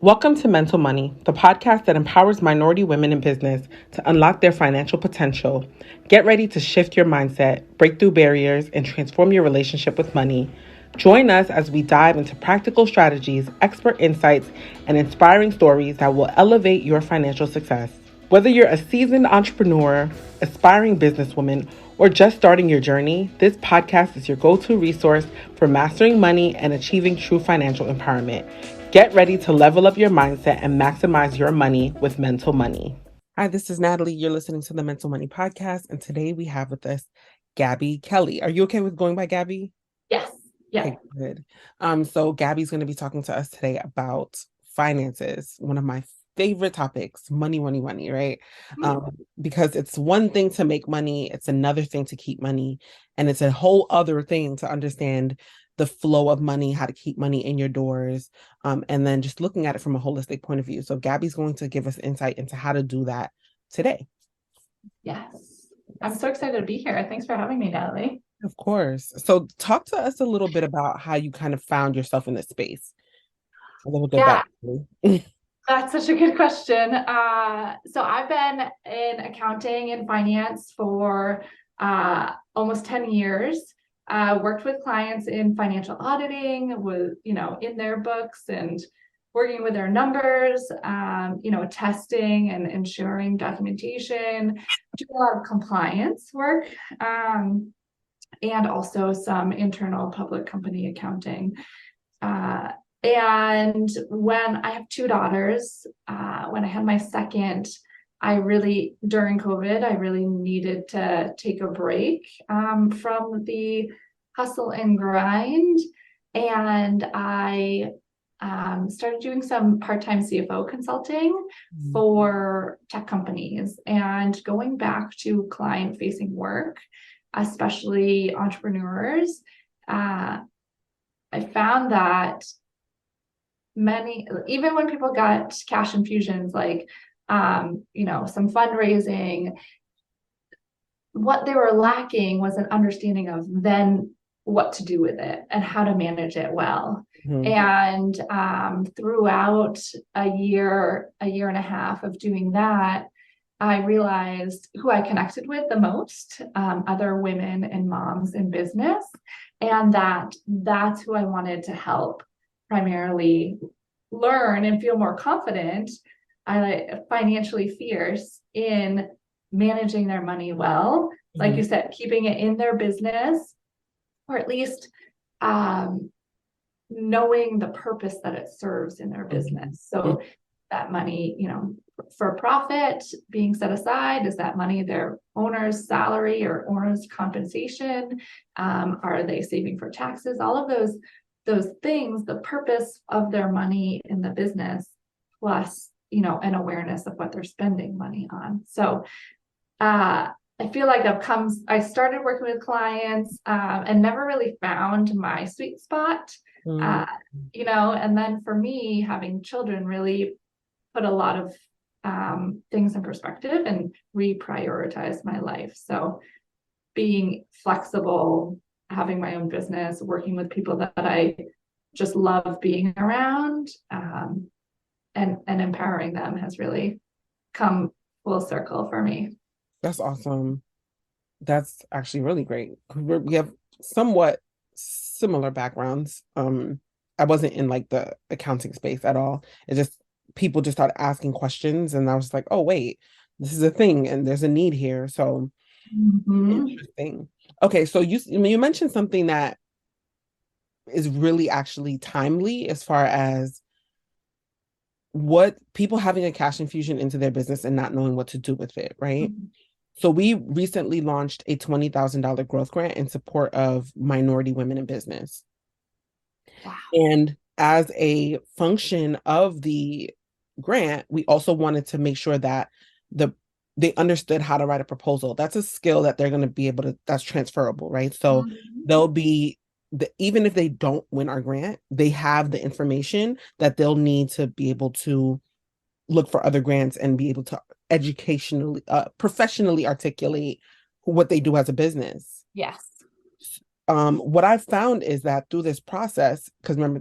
Welcome to Mental Money, the podcast that empowers minority women in business to unlock their financial potential. Get ready to shift your mindset, break through barriers, and transform your relationship with money. Join us as we dive into practical strategies, expert insights, and inspiring stories that will elevate your financial success. Whether you're a seasoned entrepreneur, aspiring businesswoman, or just starting your journey, this podcast is your go-to resource for mastering money and achieving true financial empowerment. Get ready to level up your mindset and maximize your money with Mental Money. Hi, this is Natalie. You're listening to the Mental Money Podcast, and today we have with us Gabbie Kelly. Are you okay with going by Gabbie? Yes. Yeah. Okay, good. So Gabbie's going to be talking to us today about finances, one of my favorite topics, money, right? Because it's one thing to make money, it's another thing to keep money, and it's a whole other thing to understand the flow of money, how to keep money in your doors, and then just looking at it from a holistic point of view. So Gabbie's going to give us insight into how to do that today. Yes. I'm so excited to be here. Thanks for having me, Natalie. Of course. So talk to us a little bit about how you kind of found yourself in this space. A little bit Yeah, back. that's such a good question. So I've been in accounting and finance for almost 10 years. Worked with clients in financial auditing, with, in their books and working with their numbers, testing and ensuring documentation, do a lot of compliance work, and also some internal public company accounting. And when I have two daughters, when I had my second, during COVID, I really needed to take a break from the hustle and grind. And I started doing some part-time CFO consulting for tech companies and going back to client-facing work, especially entrepreneurs. I found that even when people got cash infusions, like, some fundraising, what they were lacking was an understanding of then what to do with it and how to manage it well. And throughout a year and a half of doing that, I realized who I connected with the most, other women and moms in business, and that's who I wanted to help primarily learn and feel more confident, financially fierce in managing their money well. Like you said, keeping it in their business, or at least knowing the purpose that it serves in their business. So that money, for profit being set aside, is that money their owner's salary or owner's compensation? Are they saving for taxes? All of those things, the purpose of their money in the business, plus, an awareness of what they're spending money on. So I feel like I started working with clients and never really found my sweet spot. And then for me, having children really put a lot of things in perspective and reprioritize my life. So being flexible, having my own business, working with people that I just love being around, and empowering them has really come full circle for me. That's awesome. That's actually really great. We have somewhat similar backgrounds. I wasn't in like the accounting space at all. It just people just started asking questions, and I was like, oh wait, this is a thing, and there's a need here. So interesting. Okay, so you mentioned something that is really actually timely as far as what people having a cash infusion into their business and not knowing what to do with it, right? So we recently launched a $20,000 growth grant in support of minority women in business. Wow. And as a function of the grant, we also wanted to make sure that they understood how to write a proposal. That's a skill that they're going to be able to, that's transferable, right? So they'll be, even if they don't win our grant, they have the information that they'll need to be able to look for other grants and be able to educationally, professionally articulate what they do as a business. Yes. What I've found is that through this process, because remember,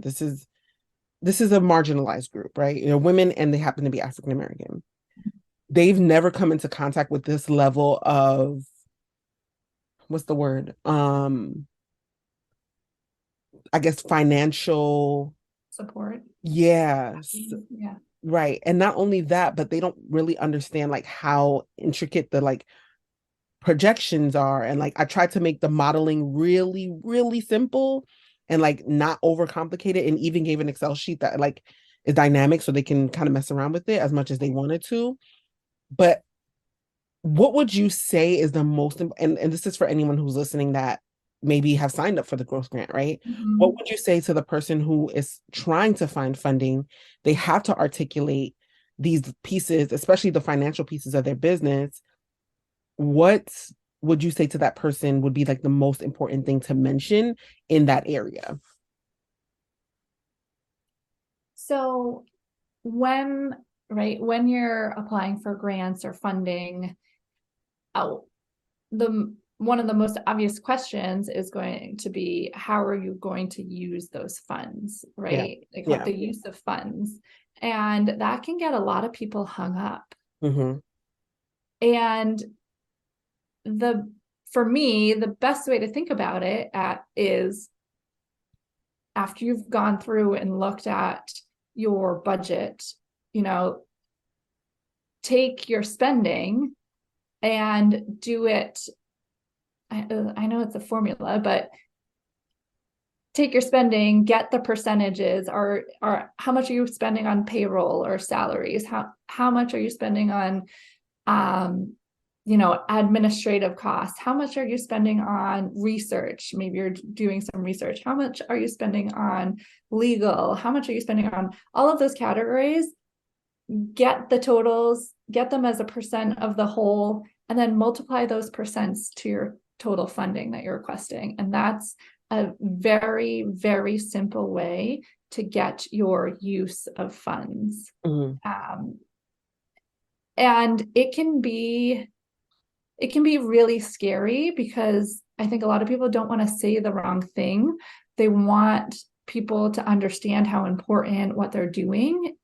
this is a marginalized group, right? You know, women, and they happen to be African American. They've never come into contact with this level of, what's the word? I guess financial Support. yes. Yeah. Right. And not only that, but they don't really understand like how intricate the like projections are. And like I tried to make the modeling really, really simple and like not overcomplicated, and even gave an Excel sheet that like is dynamic so they can kind of mess around with it as much as they wanted to. But what would you say is the most and this is for anyone who's listening that maybe have signed up for the growth grant, right? What Mhm. would you say to the person who is trying to find funding? They have to articulate these pieces, especially the financial pieces of their business. What would you say to that person would be like the most important thing to mention in that area? So when, right, when you're applying for grants or funding, oh, the one of the most obvious questions is going to be, how are you going to use those funds, Yeah. right? Like Yeah. the use of funds. And that can get a lot of people hung up. Mm-hmm. And the for me, the best way to think about it is after you've gone through and looked at your budget, you know, take your spending and do it. I know it's a formula, but take your spending, get the percentages, or how much are you spending on payroll or salaries? How much are you spending on administrative costs? How much are you spending on research? Maybe you're doing some research. How much are you spending on legal? How much are you spending on all of those categories? Get the totals, get them as a percent of the whole, and then multiply those percents to your total funding that you're requesting. And that's a very, very simple way to get your use of funds. Mm-hmm. And it can be really scary because I think a lot of people don't want to say the wrong thing. They want people to understand how important what they're doing.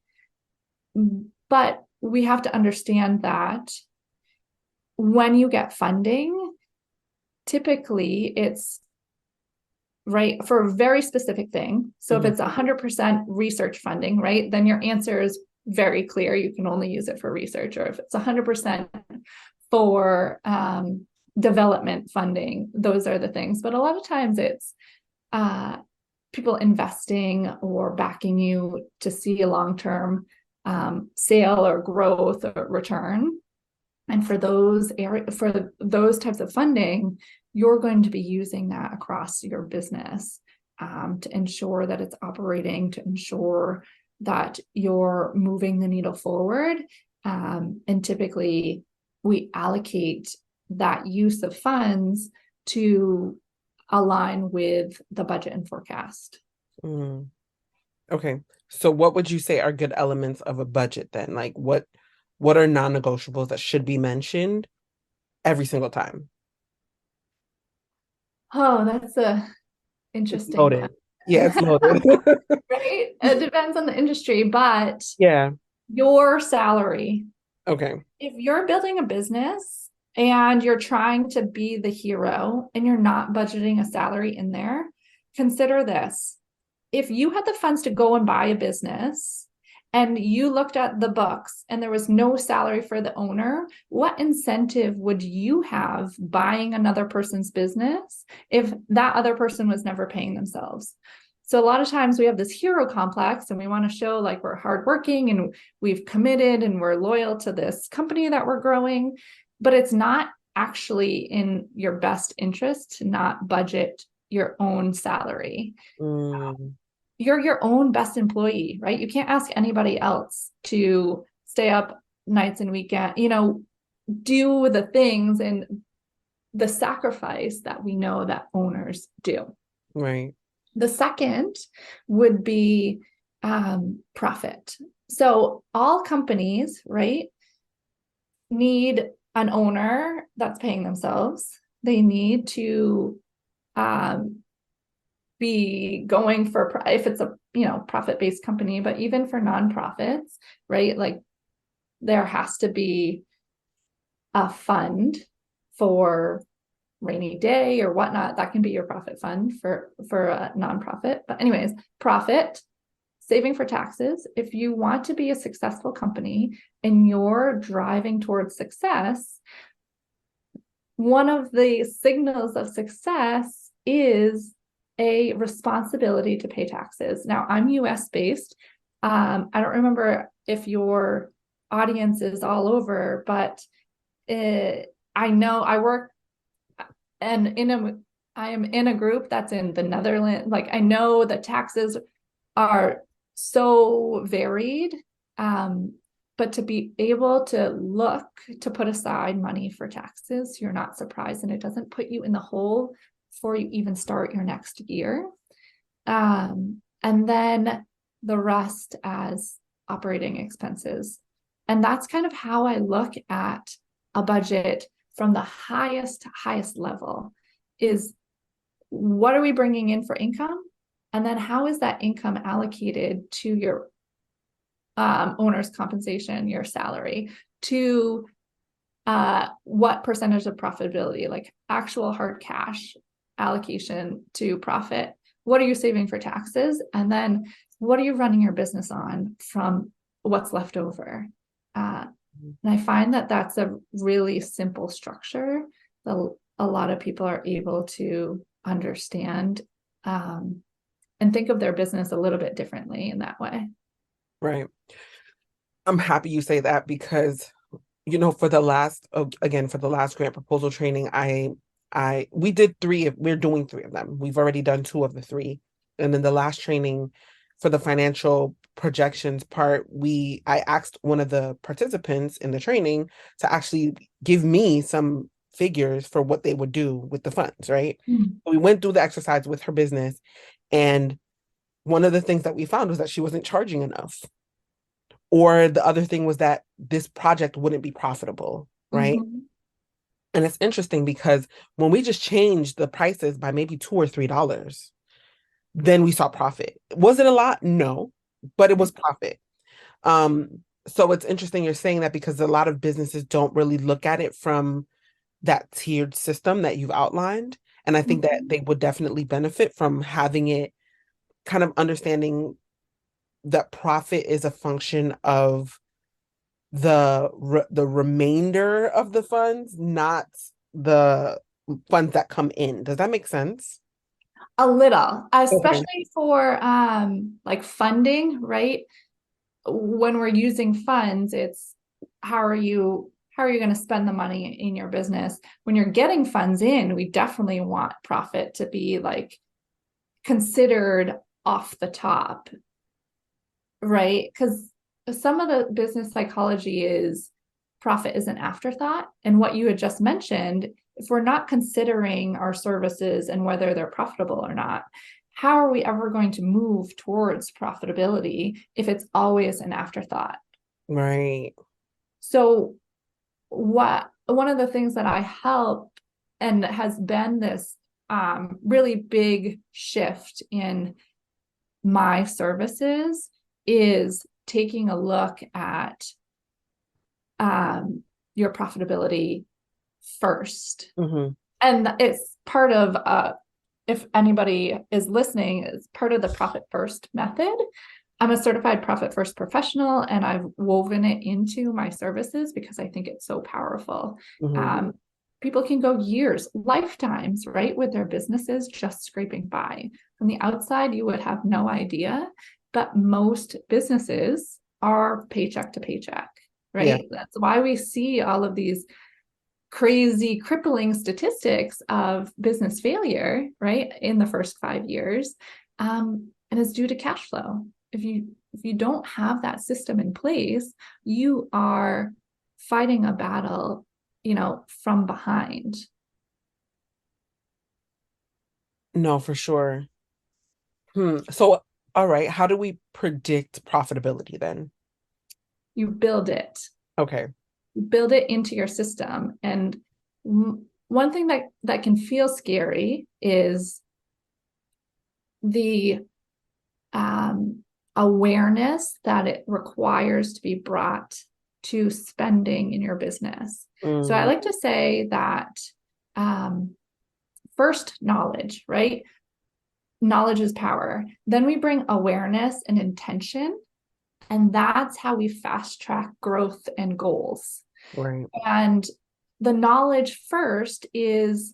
But we have to understand that when you get funding, typically it's right for a very specific thing. So if it's 100% research funding, right, then your answer is very clear. You can only use it for research. Or if it's 100% for development funding, those are the things. But a lot of times it's people investing or backing you to see a long-term sale or growth or return. And for those types of funding, you're going to be using that across your business to ensure that it's operating, to ensure that you're moving the needle forward. And typically, we allocate that use of funds to align with the budget and forecast. Mm. Okay. So what would you say are good elements of a budget then? Like what are non-negotiables that should be mentioned every single time? Oh, that's a It's interesting loaded. Yeah, it's question. loaded. Right? It depends on the industry, but Yeah. your salary, Okay. if you're building a business and you're trying to be the hero and you're not budgeting a salary in there, consider this. If you had the funds to go and buy a business and you looked at the books and there was no salary for the owner, what incentive would you have buying another person's business if that other person was never paying themselves? So a lot of times we have this hero complex and we want to show like we're hardworking and we've committed and we're loyal to this company that we're growing, but it's not actually in your best interest to not budget your own salary. Mm, You're your own best employee, right? You can't ask anybody else to stay up nights and weekend, do the things and the sacrifice that we know that owners do. right. The second would be profit. So all companies, right, need an owner that's paying themselves. They need to be going for, if it's a profit-based company, but even for nonprofits, right? Like there has to be a fund for rainy day or whatnot. That can be your profit fund for a nonprofit. But anyways, profit, saving for taxes. If you want to be a successful company and you're driving towards success, one of the signals of success is a responsibility to pay taxes. Now, I'm US based. I don't remember if your audience is all over, but I know I work and I am in a group that's in the Netherlands. Like I know the taxes are so varied. But to be able to put aside money for taxes, you're not surprised, and it doesn't put you in the hole before you even start your next year. And then the rest as operating expenses. And that's kind of how I look at a budget from the highest level is what are we bringing in for income? And then how is that income allocated to your owner's compensation, your salary, to what percentage of profitability, like actual hard cash allocation to profit? What are you saving for taxes? And then what are you running your business on from what's left over? And I find that that's a really simple structure that a lot of people are able to understand and think of their business a little bit differently in that way. Right. I'm happy you say that because, for the last grant proposal training, we're doing 3 of them. We've already done 2 of the 3. And in the last training for the financial projections part, I asked one of the participants in the training to actually give me some figures for what they would do with the funds, right? We went through the exercise with her business, and one of the things that we found was that she wasn't charging enough. Or the other thing was that this project wouldn't be profitable, right? And it's interesting because when we just changed the prices by maybe $2 or $3, then we saw profit. Was it a lot? No, but it was profit. So it's interesting you're saying that because a lot of businesses don't really look at it from that tiered system that you've outlined. And I think that they would definitely benefit from having it kind of understanding that profit is a function of the remainder of the funds, not the funds that come in. Does that make sense? A little, especially for like funding, right? When we're using funds, it's how are you going to spend the money in your business? When you're getting funds in, we definitely want profit to be like considered off the top, right? Because some of the business psychology is profit is an afterthought. And what you had just mentioned, if we're not considering our services and whether they're profitable or not, how are we ever going to move towards profitability if it's always an afterthought? Right. So one of the things that I help and has been this really big shift in my services is taking a look at your profitability first. And it's part of, if anybody is listening, it's part of the profit first method. I'm a certified profit first professional, and I've woven it into my services because I think it's so powerful. People can go years, lifetimes, right, with their businesses just scraping by. From the outside, you would have no idea, but most businesses are paycheck to paycheck, right? Yeah. That's why we see all of these crazy, crippling statistics of business failure, right, in the first 5 years, and it's due to cash flow. If you don't have that system in place, you are fighting a battle, from behind. No, for sure. So, all right, how do we predict profitability then? You build it. Okay. You build it into your system. And one thing that can feel scary is the awareness that it requires to be brought to spending in your business. So I like to say that first, knowledge, right? Knowledge is power. Then we bring awareness and intention, and that's how we fast track growth and goals. Right. And the knowledge first is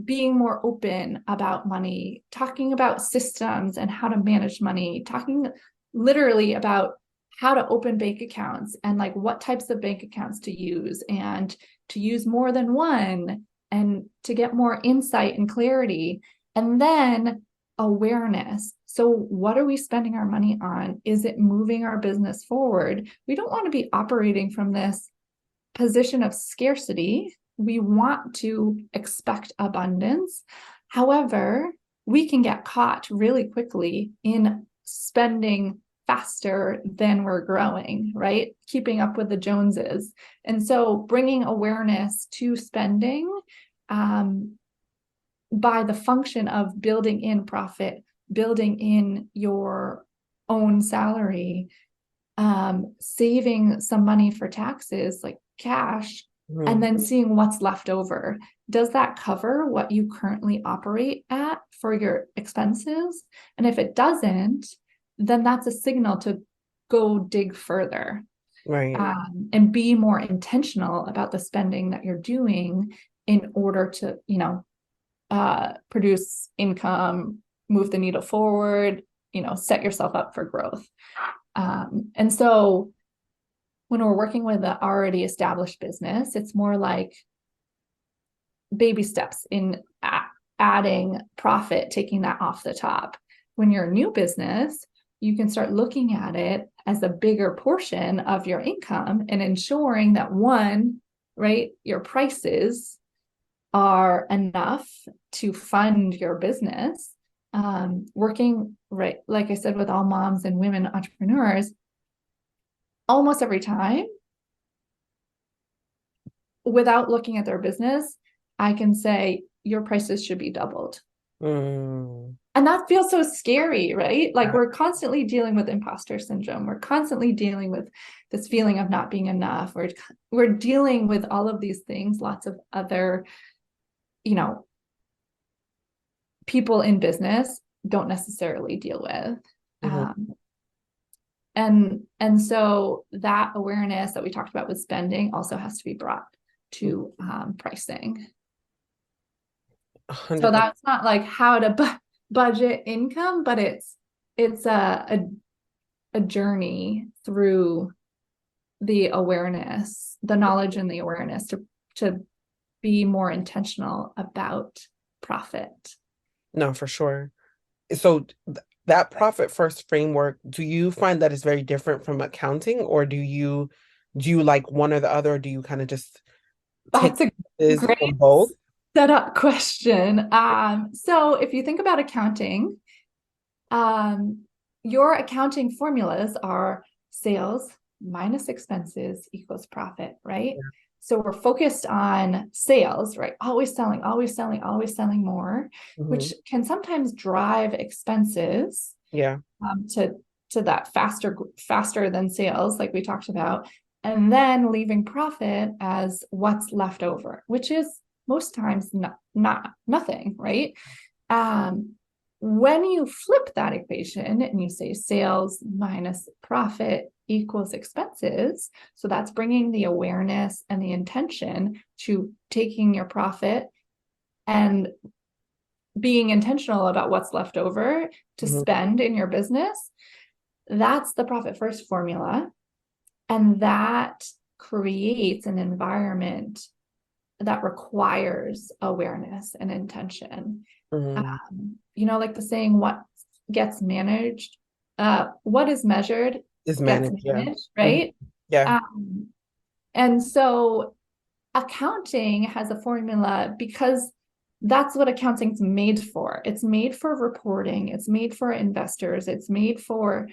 being more open about money, talking about systems and how to manage money, talking literally about how to open bank accounts and like what types of bank accounts to use and to use more than one and to get more insight and clarity. And then awareness. So what are we spending our money on? Is it moving our business forward? We don't want to be operating from this position of scarcity. We want to expect abundance. However, we can get caught really quickly in spending faster than we're growing, right? Keeping up with the Joneses. And so bringing awareness to spending by the function of building in profit, building in your own salary, saving some money for taxes, like cash, and then seeing what's left over. Does that cover what you currently operate at for your expenses? And if it doesn't, then that's a signal to go dig further. Right. And be more intentional about the spending that you're doing in order to, produce income, move the needle forward, set yourself up for growth. And so when we're working with an already established business, it's more like baby steps in adding profit, taking that off the top. When you're a new business, you can start looking at it as a bigger portion of your income and ensuring that one, right, your prices are enough to fund your business. Working, right, like I said, with all moms and women entrepreneurs, almost every time, without looking at their business, I can say your prices should be doubled. And that feels so scary, right? Like we're constantly dealing with imposter syndrome. We're constantly dealing with this feeling of not being enough. We're dealing with all of these things, lots of other, people in business don't necessarily deal with. And so that awareness that we talked about with spending also has to be brought to pricing. 100%. So that's not like how to budget income, but it's a journey through the awareness, the knowledge and the awareness to be more intentional about profit. No, for sure. So that profit first framework, do you find that it's very different from accounting, or do you like one or the other, or do you kind of just take this from both? Setup question. So if you think about accounting, your accounting formulas are sales minus expenses equals profit, right? Yeah. So we're focused on sales, right? Always selling more, which can sometimes drive expenses. Yeah. To that faster than sales, like we talked about, and then leaving profit as what's left over, which is most times not nothing, right? When you flip that equation and you say sales minus profit equals expenses, so that's bringing the awareness and the intention to taking your profit and being intentional about what's left over to spend in your business. That's the profit first formula. And that creates an environment that requires awareness and intention. Like the saying, what gets managed, what is measured is managed, right? Yeah. And so accounting has a formula because that's what accounting's made for. It's made for reporting. It's made for investors. It's made for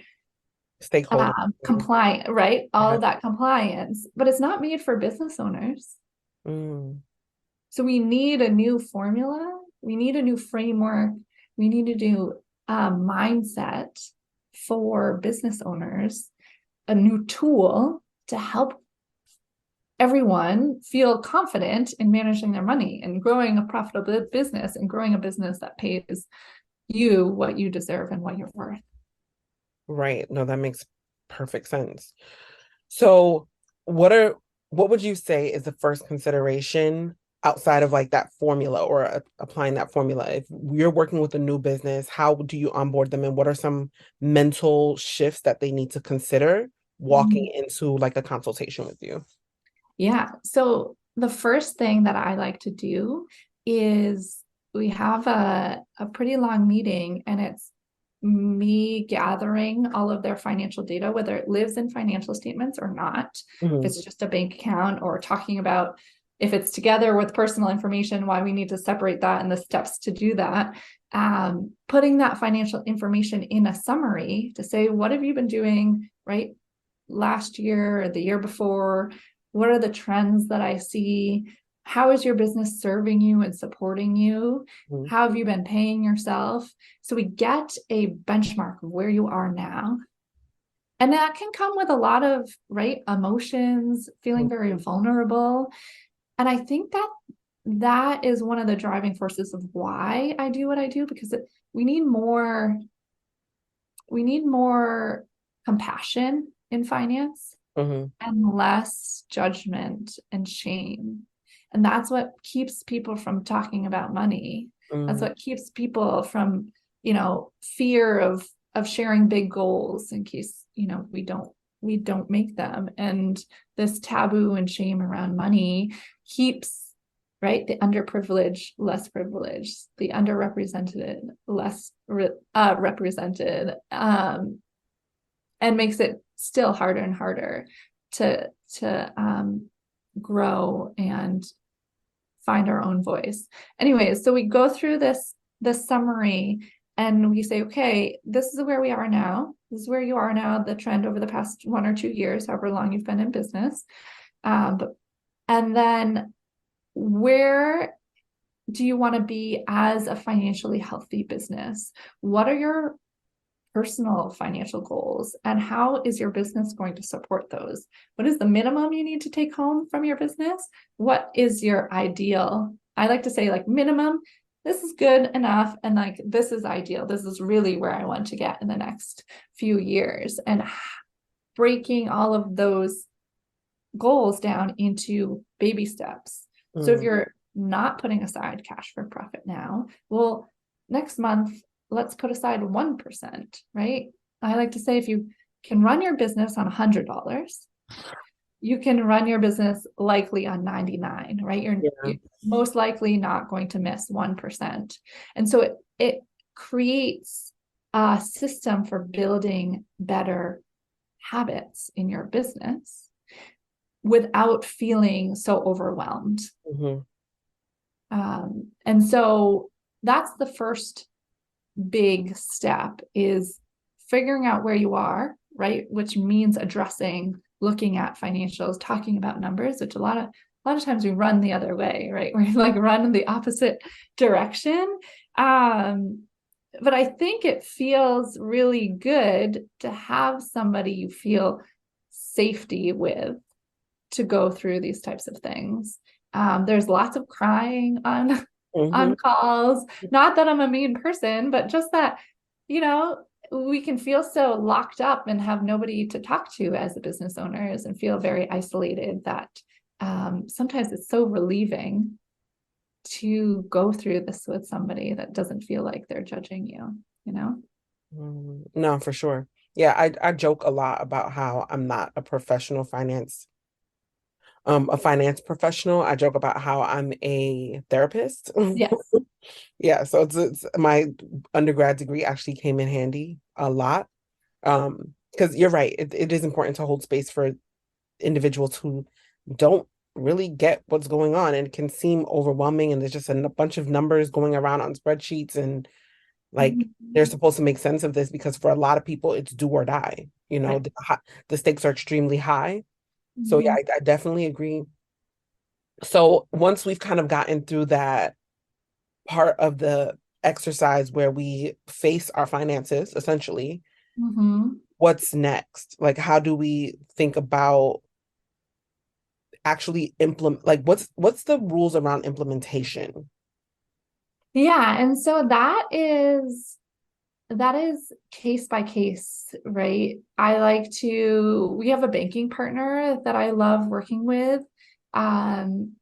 stakeholder compliant, right? All of that compliance, but it's not made for business owners. So we need a new formula. We need a new framework. We need to do mindset for business owners, a new tool to help everyone feel confident in managing their money and growing a profitable business and growing a business that pays you what you deserve and what you're worth. Right. No, that makes perfect sense. So what would you say is the first consideration outside of like that formula or applying that formula? If you're working with a new business, how do you onboard them and what are some mental shifts that they need to consider walking into like a consultation with you? Yeah. So the first thing that I like to do is we have a pretty long meeting, and it's me gathering all of their financial data, whether it lives in financial statements or not, if it's just a bank account, or talking about if it's together with personal information, why we need to separate that and the steps to do that. Putting that financial information in a summary to say, what have you been doing, right? Last year or the year before? What are the trends that I see? How is your business serving you and supporting you? How have you been paying yourself? So we get a benchmark of where you are now. And that can come with a lot of, right, emotions, feeling very vulnerable. And I think that is one of the driving forces of why I do what I do, because we need more compassion in finance and less judgment and shame. And that's what keeps people from talking about money. That's what keeps people from, fear of sharing big goals in case, we don't make them. And this taboo and shame around money keeps, right, the underprivileged less privileged, the underrepresented less represented, and makes it still harder and harder to grow and find our own voice. Anyways, so we go through this summary and we say, okay, this is where we are now. This is where you are now, the trend over the past 1 or 2 years, however long you've been in business. And then where do you want to be as a financially healthy business? What are your personal financial goals, and how is your business going to support those? What is the minimum you need to take home from your business? What is your ideal? I like to say, like, minimum, this is good enough, and like, this is ideal. This is really where I want to get in the next few years, and breaking all of those goals down into baby steps. So if you're not putting aside cash for profit now, well, next month, let's put aside 1%, right? I like to say, if you can run your business on $100, you can run your business likely on 99, right? You're most likely not going to miss 1%. And so it creates a system for building better habits in your business without feeling so overwhelmed. And so that's the first big step, is figuring out where you are, right? Which means looking at financials, talking about numbers, which a lot of times we run the other way, right? We like run in the opposite direction. But I think it feels really good to have somebody you feel safety with to go through these types of things. There's lots of crying on calls. Not that I'm a mean person, but just that, we can feel so locked up and have nobody to talk to as the business owners and feel very isolated that sometimes it's so relieving to go through this with somebody that doesn't feel like they're judging you, No, for sure. Yeah, I joke a lot about how I'm not a professional finance professional. I joke about how I'm a therapist. Yes. Yeah, so it's my undergrad degree actually came in handy a lot. Because you're right, it is important to hold space for individuals who don't really get what's going on, and it can seem overwhelming, and there's just a bunch of numbers going around on spreadsheets, and like they're supposed to make sense of this, because for a lot of people it's do or die. Right. The stakes are extremely high. So yeah, I definitely agree. So once we've kind of gotten through that part of the exercise where we face our finances, essentially, Mm-hmm. what's next? Like, how do we think about actually implement, like, what's the rules around implementation? Yeah, and so that is case by case, right? We have a banking partner that I love working with. Um,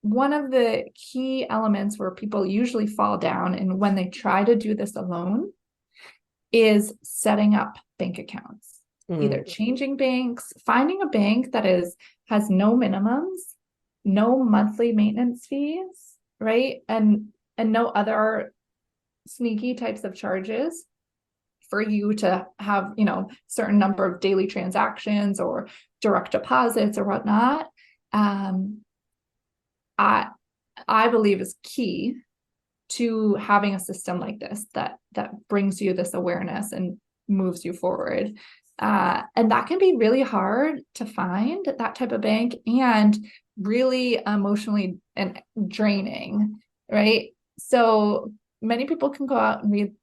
One of the key elements where people usually fall down and when they try to do this alone is setting up bank accounts, either changing banks, finding a bank that has no minimums, no monthly maintenance fees, right? And no other sneaky types of charges for you to have, certain number of daily transactions or direct deposits or whatnot. Um, I I believe is key to having a system like this that brings you this awareness and moves you forward. And that can be really hard to find that type of bank and really emotionally and draining, right? So many people can go out and read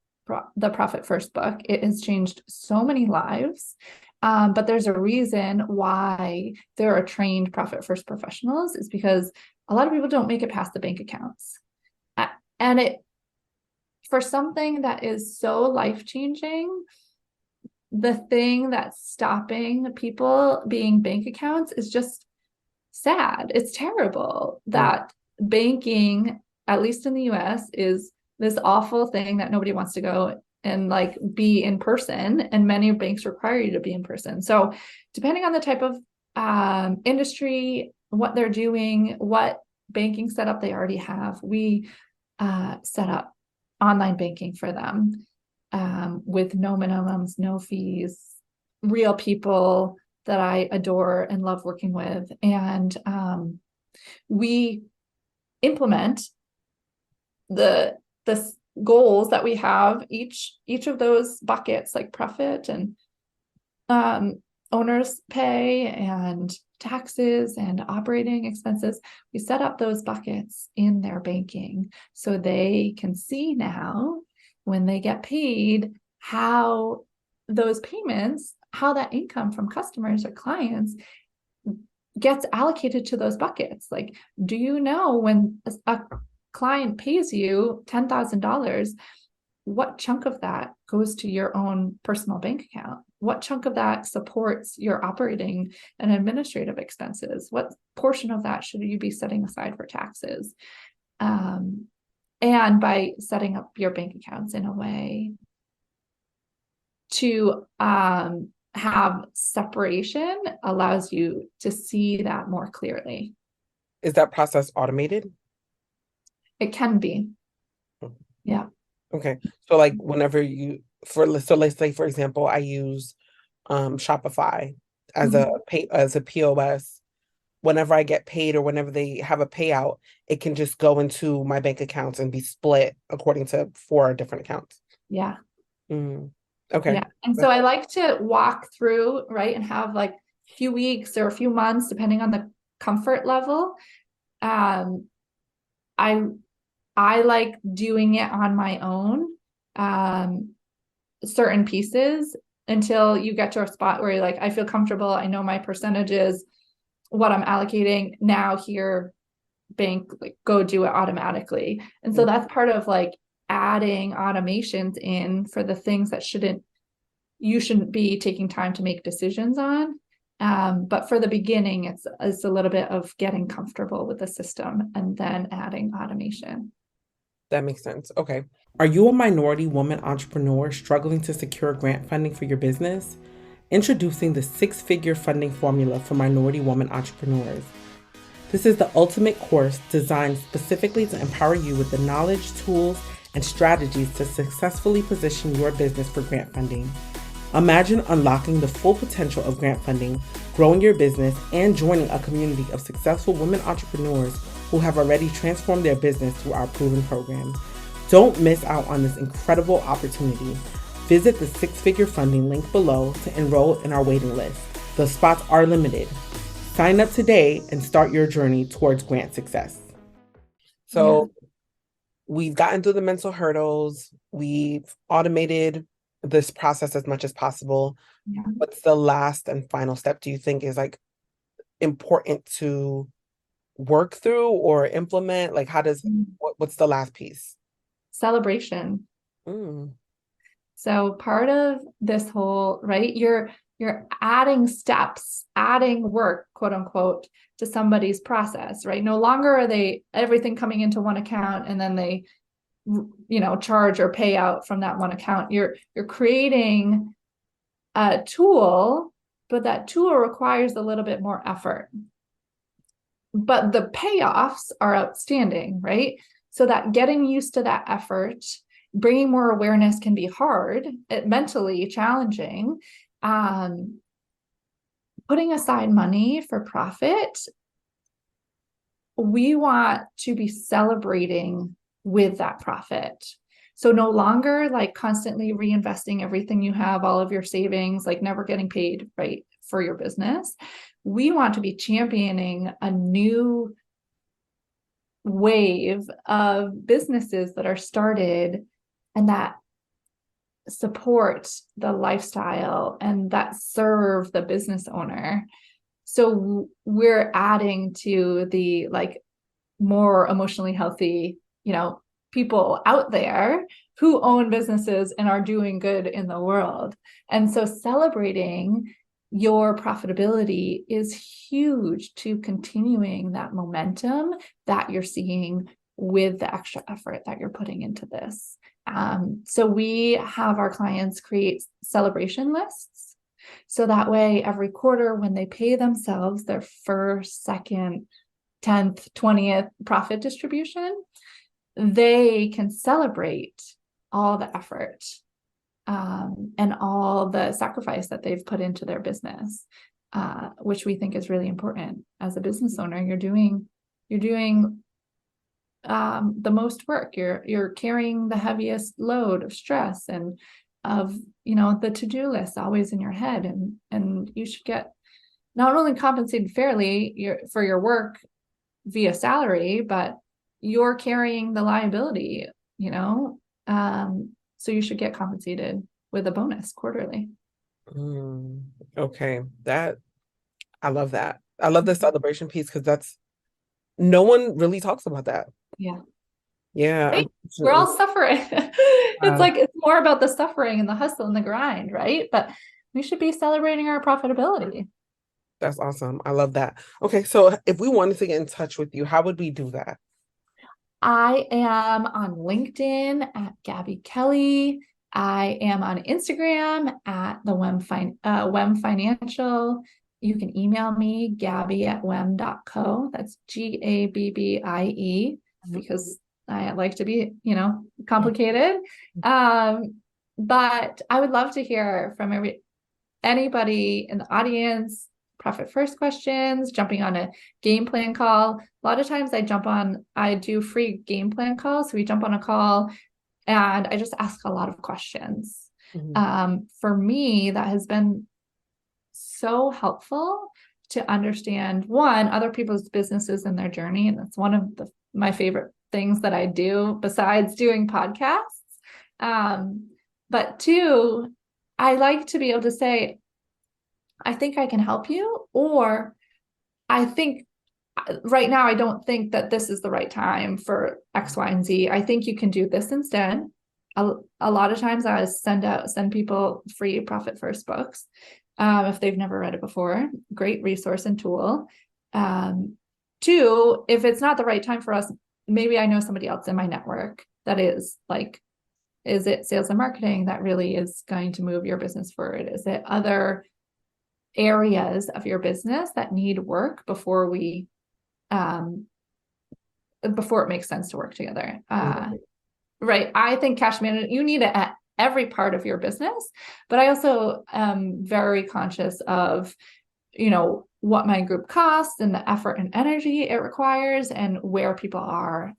the Profit First book. It has changed so many lives. But there's a reason why there are trained Profit First professionals, is because a lot of people don't make it past the bank accounts. And for something that is so life-changing, the thing that's stopping people being bank accounts is just sad. It's terrible that banking, at least in the US, is this awful thing that nobody wants to go and like be in person, and many banks require you to be in person. So depending on the type of industry, what they're doing, what banking setup they already have, we set up online banking for them, with no minimums, no fees, real people that I adore and love working with. And we implement the goals that we have, each of those buckets, like profit and owner's pay and taxes and operating expenses. We set up those buckets in their banking so they can see now when they get paid how those payments, how that income from customers or clients gets allocated to those buckets. Like, do you know when a client pays you $10,000, what chunk of that goes to your own personal bank account? What chunk of that supports your operating and administrative expenses? What portion of that should you be setting aside for taxes? And by setting up your bank accounts in a way to have separation allows you to see that more clearly. Is that process automated? It can be. Yeah. Okay. So like whenever so let's say, for example, I use Shopify as a POS. Whenever I get paid or whenever they have a payout, it can just go into my bank accounts and be split according to 4 different accounts. Yeah. Okay. Yeah. And so I like to walk through, right, and have like a few weeks or a few months, depending on the comfort level. I like doing it on my own, certain pieces, until you get to a spot where you're like, I feel comfortable. I know my percentages, what I'm allocating now here, bank, like go do it automatically. And so that's part of like adding automations in for the things that you shouldn't be taking time to make decisions on. But for the beginning, it's a little bit of getting comfortable with the system and then adding automation. That makes sense. Okay. Are you a minority woman entrepreneur struggling to secure grant funding for your business? Introducing the 6-figure funding formula for minority woman entrepreneurs. This is the ultimate course designed specifically to empower you with the knowledge, tools, and strategies to successfully position your business for grant funding. Imagine unlocking the full potential of grant funding, growing your business, and joining a community of successful women entrepreneurs who have already transformed their business through our proven program. Don't miss out on this incredible opportunity. Visit the 6-figure funding link below to enroll in our waiting list. The spots are limited. Sign up today and start your journey towards grant success. So we've gotten through the mental hurdles, we've automated this process as much as possible. Yeah. What's the last and final step do you think is like important to work through or implement? Like what's the last piece? Celebration. Mm. So part of this whole, right, you're adding steps, adding work, quote unquote, to somebody's process, right? No longer are they everything coming into one account and then they, charge or pay out from that one account. You're creating a tool, but that tool requires a little bit more effort. But the payoffs are outstanding, right? So that getting used to that effort, bringing more awareness can be hard, mentally challenging. Putting aside money for profit, we want to be celebrating with that profit. So no longer like constantly reinvesting everything you have, all of your savings, like never getting paid, right, for your business. We want to be championing a new wave of businesses that are started and that support the lifestyle and that serve the business owner. So we're adding to the like more emotionally healthy, people out there who own businesses and are doing good in the world. And so celebrating your profitability is huge to continuing that momentum that you're seeing with the extra effort that you're putting into this. So we have our clients create celebration lists. So that way, every quarter, when they pay themselves their first, second, 10th, 20th profit distribution, they can celebrate all the effort and all the sacrifice that they've put into their business, which we think is really important. As a business owner, you're doing the most work. You're carrying the heaviest load of stress and of the to-do list always in your head, and you should get not only compensated fairly for your work via salary, but you're carrying the liability, so you should get compensated with a bonus quarterly. Okay, I love that. I love the celebration piece because no one really talks about that. Yeah. Yeah, Right? We're all suffering. It's like it's more about the suffering and the hustle and the grind, right? But we should be celebrating our profitability. That's awesome. I love that. Okay, so if we wanted to get in touch with you, how would we do that? I am on LinkedIn at Gabbie Kelly. I am on Instagram at the WEM Financial. You can email me, gabbie@wem.co. That's GABBIE, because I like to be, complicated. But I would love to hear from anybody in the audience, profit first questions, jumping on a game plan call. A lot of times I do free game plan calls. So we jump on a call and I just ask a lot of questions. For me, that has been so helpful to understand, one, other people's businesses and their journey. And that's one of my favorite things that I do besides doing podcasts. But two, I like to be able to say, I think I can help you, or I think right now, I don't think that this is the right time for X, Y, and Z. I think you can do this instead. A lot of times I send people free Profit First books. If they've never read it before, great resource and tool. Two, if it's not the right time for us, maybe I know somebody else in my network that is it sales and marketing that really is going to move your business forward? Is it other areas of your business that need work before it makes sense to work together? Right. I think cash management, you need it at every part of your business, but I also am very conscious of, what my group costs and the effort and energy it requires and where people are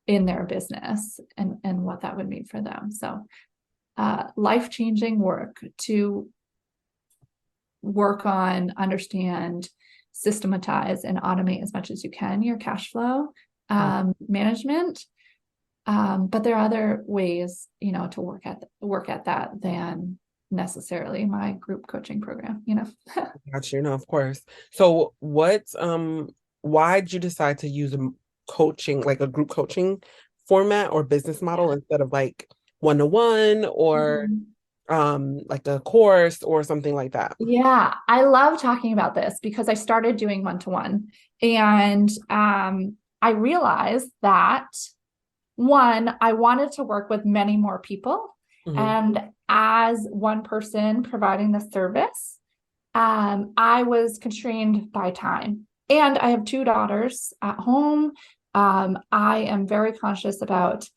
in their business and what that would mean for them. So life-changing work to work on, understand, systematize, and automate as much as you can your cash flow management. But there are other ways, to work at that than necessarily my group coaching program. Got you. No, of course. So why did you decide to use a coaching, like a group coaching format or business model instead of like one-to-one or Mhm. like a course or something like that? Yeah, I love talking about this because I started doing one-to-one, and I realized that one, I wanted to work with many more people. Hmm. And as one person providing the service, I was constrained by time. And I have two daughters at home. I am very conscious about,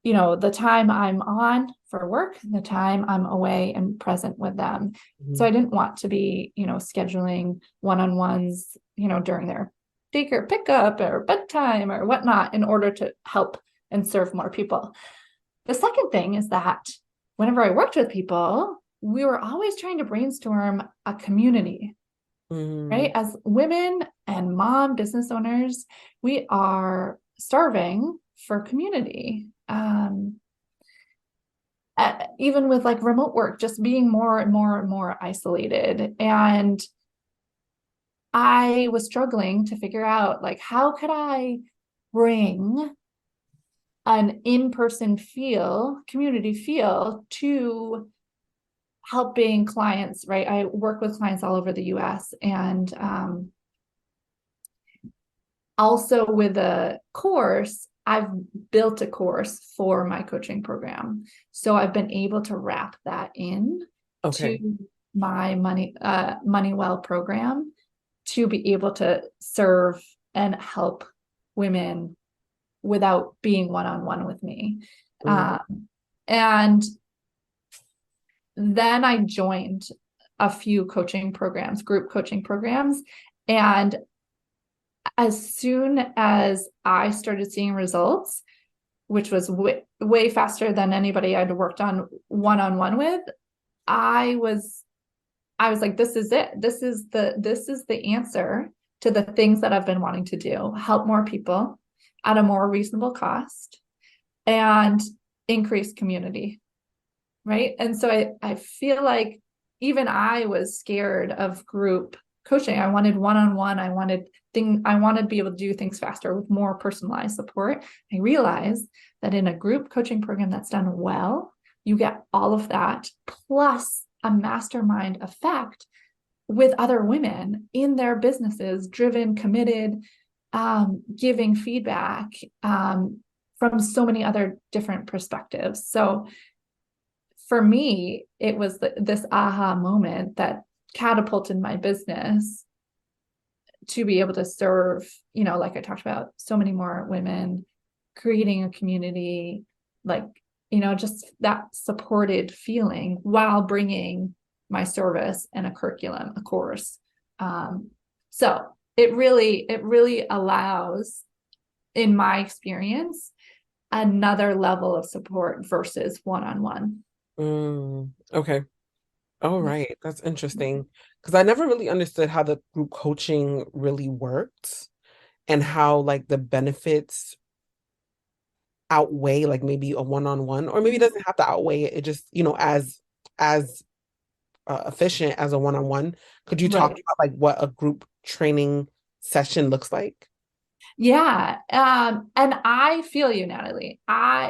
the time I'm on for work, the time I'm away and present with them. So Hmm. I didn't want to be, scheduling one-on-ones, during their daycare pickup or bedtime or whatnot in order to help and serve more people. The second thing is that whenever I worked with people, we were always trying to brainstorm a community, right? Hmm. As women and mom business owners, we are starving for community. Even with like remote work, just being more and more and more isolated. And I was struggling to figure out like, how could I bring an in-person community feel to helping clients, right? I work with clients all over the US, and also with a course, I've built a course for my coaching program. So I've been able to wrap that in Okay. to my money well program to be able to serve and help women without being one-on-one with me. Mm. And then I joined a few coaching programs, group coaching programs. And as soon as I started seeing results, which was way faster than anybody I'd worked on one-on-one with, I was I was like, this is it. This is the answer to the things that I've been wanting to do. Help more people at a more reasonable cost and increase community. Right. And so I feel like even I was scared of group coaching. I wanted one-on-one. I wanted to be able to do things faster with more personalized support. I realized that in a group coaching program that's done well, you get all of that plus a mastermind effect with other women in their businesses, driven, committed, giving feedback from so many other different perspectives. So for me, it was this aha moment that catapulted my business to be able to serve, like I talked about, so many more women, creating a community, like, just that supported feeling while bringing my service and a curriculum, a course. So it really allows, in my experience, another level of support versus one-on-one. Okay. All right. That's interesting. Because I never really understood how the group coaching really worked and how like the benefits outweigh like maybe a one-on-one, or maybe it doesn't have to outweigh it. It just, as efficient as a one-on-one. Could you talk Right. about like what a group training session looks like? Yeah. And I feel you, Natalie.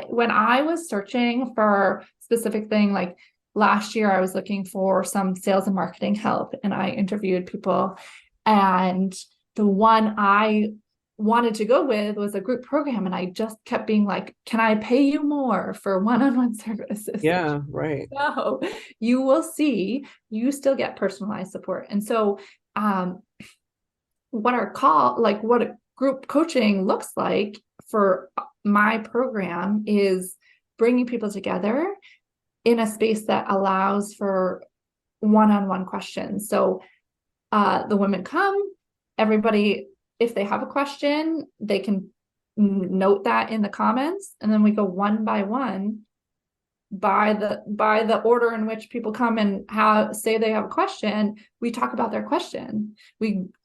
When I was searching for specific thing, like last year, I was looking for some sales and marketing help, and I interviewed people. And the one I wanted to go with was a group program. And I just kept being like, can I pay you more for one-on-one services? Yeah, right. No, you will see, you still get personalized support. And so, um, what a group coaching looks like for my program is bringing people together in a space that allows for one-on-one questions. So the women come, everybody, if they have a question, they can note that in the comments, and then we go one by one by the order in which people come and say they have a question. We talk about their question.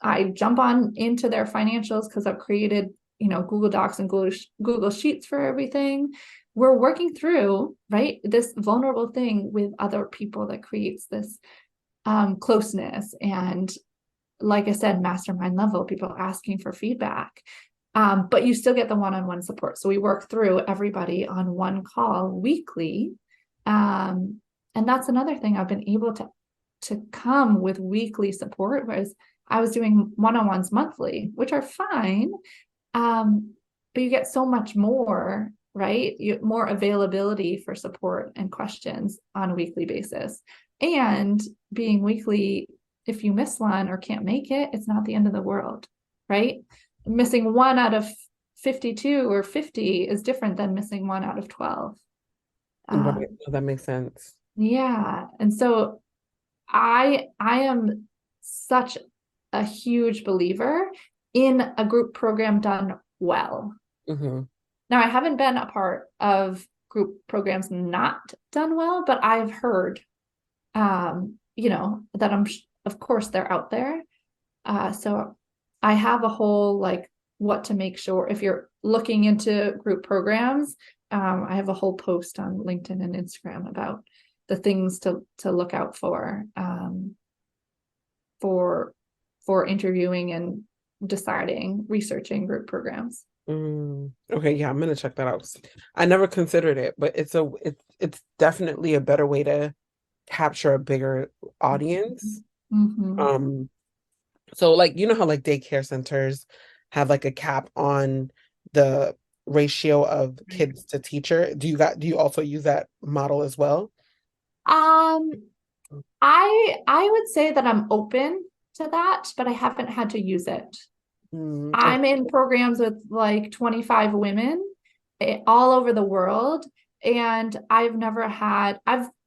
I jump on into their financials because I've created Google Docs and Google Sheets for everything. We're working through, right, this vulnerable thing with other people that creates this closeness. And like I said, mastermind level, people asking for feedback. But you still get the one-on-one support. So we work through everybody on one call weekly. And that's another thing I've been able to come with weekly support, whereas I was doing one-on-ones monthly, which are fine. But you get so much more, right? More availability for support and questions on a weekly basis. And being weekly, if you miss one or can't make it, it's not the end of the world, right? Missing one out of 52 or 50 is different than missing one out of 12. Right. That makes sense. Yeah. And so I am such a huge believer in a group program done well. Mm-hmm. Now, I haven't been a part of group programs not done well, but I've heard, that of course they're out there. So I have a whole, like, what to make sure if you're looking into group programs. I have a whole post on LinkedIn and Instagram about the things to look out for interviewing and deciding, researching group programs. Okay, yeah, I'm gonna check that out. I never considered it, but it's definitely a better way to capture a bigger audience. Mm-hmm. So like how like daycare centers have like a cap on the ratio of kids to teacher. Do you also use that model as well? Um, I would say that I'm open to that, but I haven't had to use it. Okay. I'm in programs with like 25 women all over the world, and I've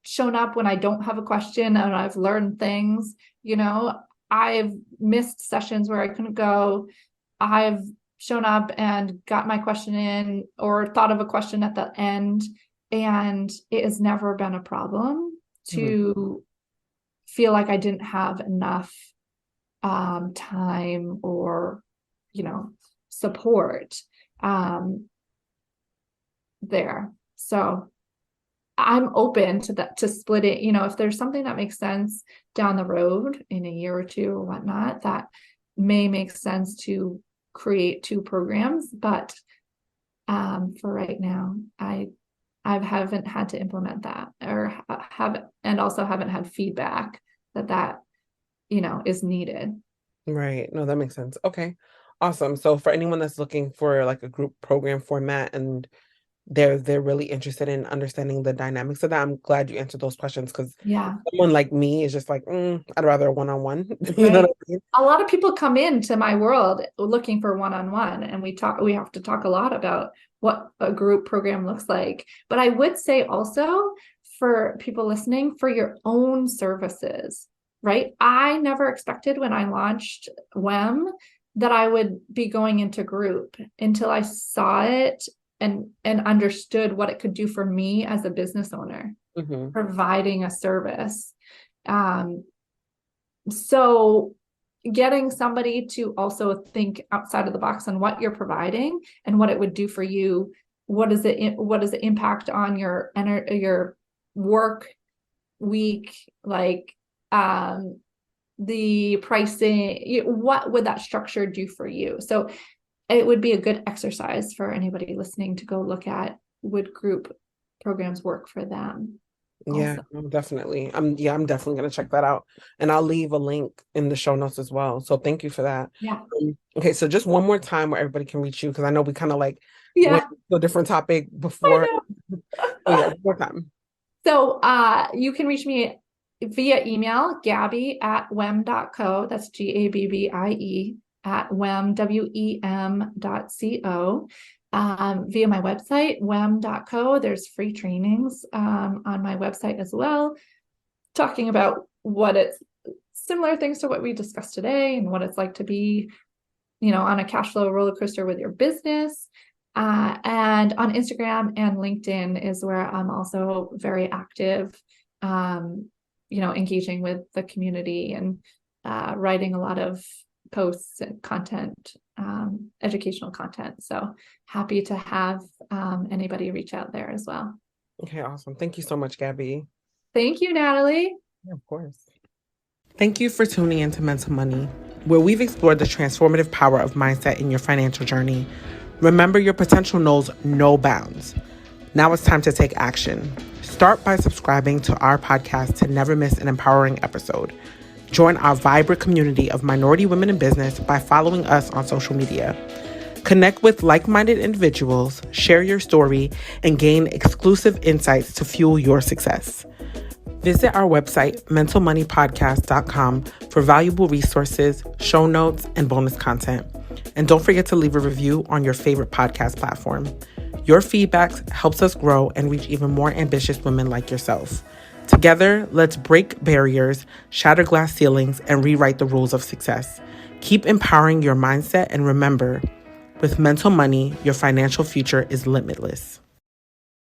shown up when I don't have a question and I've learned things, I've missed sessions where I couldn't go. I've shown up and got my question in or thought of a question at the end, and it has never been a problem to feel like I didn't have enough time or support there. So I'm open to that, to split it, if there's something that makes sense down the road in a year or two or whatnot, that may make sense to create two programs. But for right now, I haven't had to implement that, or also haven't had feedback that is needed. Right. No, that makes sense. Okay. Awesome. So for anyone that's looking for like a group program format and they're really interested in understanding the dynamics of that, I'm glad you answered those questions, because Yeah. someone like me is just like, I'd rather a one-on-one. You know Right. what I mean? A lot of people come into my world looking for one-on-one, and we have to talk a lot about what a group program looks like. But I would say also, for people listening, for your own services, right? I never expected when I launched WEM that I would be going into group until I saw it and understood what it could do for me as a business owner, providing a service. So getting somebody to also think outside of the box on what you're providing and what it would do for you. What is the impact on your work week? Like, the pricing, what would that structure do for you? So it would be a good exercise for anybody listening to go look at, would group programs work for them? Yeah, Also. definitely. I'm definitely gonna check that out. And I'll leave a link in the show notes as well. So thank you for that. Yeah. Okay, so just one more time where everybody can reach you, because I know we kind of like went Yeah. to a different topic I before. know. Oh yeah, one more time. So you can reach me via email, gabbie@wem.co. That's GABBIE at wem.co. Via my website, wem.co. There's free trainings on my website as well, talking about what it's similar things to what we discussed today and what it's like to be, on a cash flow roller coaster with your business. And on Instagram and LinkedIn is where I'm also very active, engaging with the community and writing a lot of posts and content, educational content. So happy to have anybody reach out there as well. Okay, awesome. Thank you so much, Gabbie. Thank you, Natalie. Yeah, of course. Thank you for tuning into Mental Money, where we've explored the transformative power of mindset in your financial journey. Remember, your potential knows no bounds. Now it's time to take action. Start by subscribing to our podcast to never miss an empowering episode. Join our vibrant community of minority women in business by following us on social media. Connect with like-minded individuals, share your story, and gain exclusive insights to fuel your success. Visit our website, mentalmoneypodcast.com, for valuable resources, show notes, and bonus content. And don't forget to leave a review on your favorite podcast platform. Your feedback helps us grow and reach even more ambitious women like yourself. Together, let's break barriers, shatter glass ceilings, and rewrite the rules of success. Keep empowering your mindset, and remember, with Mental Money, your financial future is limitless.